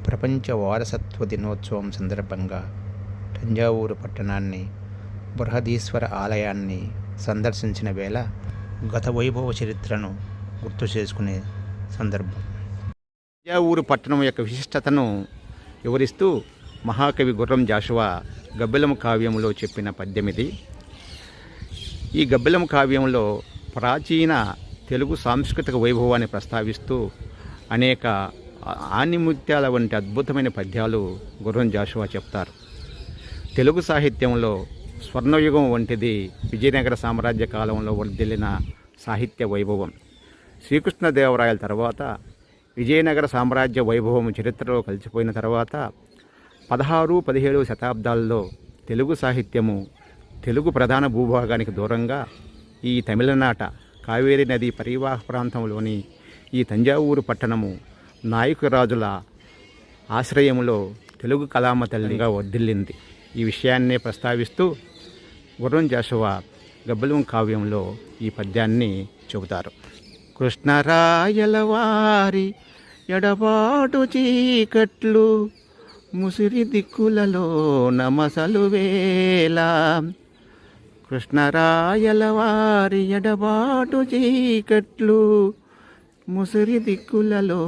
ప్రపంచ వారసత్వ దినోత్సవం సందర్భంగా తంజావూరు పట్టణాన్ని, బృహదీశ్వర ఆలయాన్ని సందర్శించిన వేళ గత వైభవ చరిత్రను గుర్తు చేసుకునే సందర్భం. తంజావూరు పట్టణం యొక్క విశిష్టతను వివరిస్తూ మహాకవి గుర్రం జాషువా గబ్బిలం కావ్యంలో చెప్పిన పద్యం ఇది. ఈ గబ్బిలం కావ్యంలో ప్రాచీన తెలుగు సాంస్కృతిక వైభవాన్ని ప్రస్తావిస్తూ అనేక ఆణిముత్యాల వంటి అద్భుతమైన పద్యాలు గుర్రం జాషువా చెప్తారు. తెలుగు సాహిత్యంలో స్వర్ణయుగం వంటిది విజయనగర సామ్రాజ్య కాలంలో వర్ధిల్లిన సాహిత్య వైభవం. శ్రీకృష్ణదేవరాయల తర్వాత విజయనగర సామ్రాజ్య వైభవం చరిత్రలో కలిసిపోయిన తర్వాత 16, 17 శతాబ్దాల్లో తెలుగు సాహిత్యము తెలుగు ప్రధాన భూభాగానికి దూరంగా ఈ తమిళనాట కావేరీ నది పరివాహ ప్రాంతంలోని ఈ తంజావూరు పట్టణము నాయకరాజుల ఆశ్రయంలో తెలుగు కళామ తల్లిగా వర్ధిల్లింది. ఈ విషయాన్నే ప్రస్తావిస్తూ గుర్రం జాషువా గబ్బిలం కావ్యంలో ఈ పద్యాన్ని చెబుతారు. కృష్ణరాయలవారి ఎడబాటు చీకట్లు ముసిరి దిక్కులలో నమసలు వేళ. కృష్ణరాయలవారి ఎడబాటు చీకట్లు ముసిరి దిక్కులలో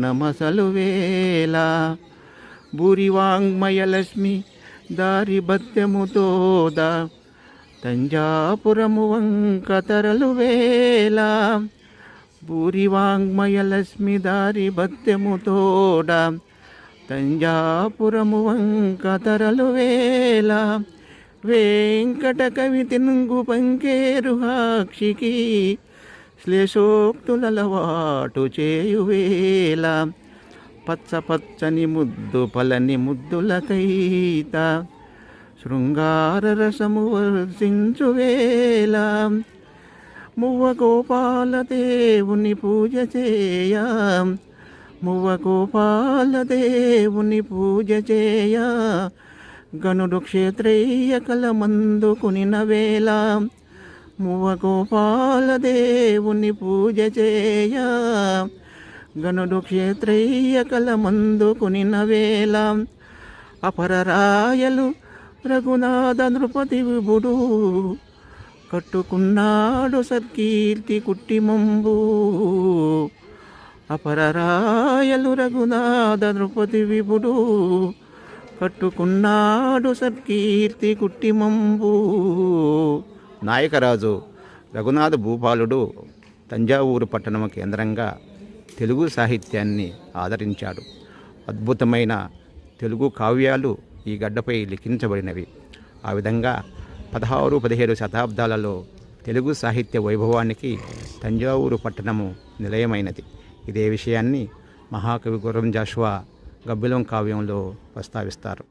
నమసలు వేళ. బూరివాంగ్మయలక్ష్మి దారి బత్తెముతోద తంజాపురము వంక తరలు వేళ. బూరివాంగ్మయలక్ష్మి దారి బత్తెముతోడ తంజాపురము వంక తరలు వేళ. వెంకట కవి తినుగు పంకేరు హాక్షికి శ్లేషోక్తులవాటు చేయువేళ. పచ్చ పచ్చని ముద్దు పలని ముద్దులకైత శృంగార రసము వర్షించువేళ. మువ్వ గోపాల దేవుని పూజ చేయ, మువ్వ గోపాల దేవుని పూజ చేయ. గనుడు క్షేత్రయ్య కలమందు కొనిన వేళ. మువ్వ గోపాల దేవుని పూజ చేయ, గనుడు క్షేత్రయ్య కలమందు కొనిన వేళ. అపరరాయలు రఘునాథ నృపతి విభుడు కట్టుకున్నాడు సత్కీర్తి కుట్టిమంబు. అపరరాయలు రఘునాథ నృపతి విభుడు కట్టుకున్నాడు సత్కీర్తి కుట్టిమంబు. నాయకరాజు రఘునాథ భూపాలుడు తంజావూరు పట్టణం కేంద్రంగా తెలుగు సాహిత్యాన్ని ఆదరించాడు. అద్భుతమైన తెలుగు కావ్యాలు ఈ గడ్డపై లిఖించబడినవి. ఆ విధంగా 16, 17 శతాబ్దాలలో తెలుగు సాహిత్య వైభవానికి తంజావూరు పట్టణము నిలయమైనది. ఇదే విషయాన్ని మహాకవి గుర్రం జాషువా గబ్బిలం కావ్యంలో ప్రస్తావిస్తారు.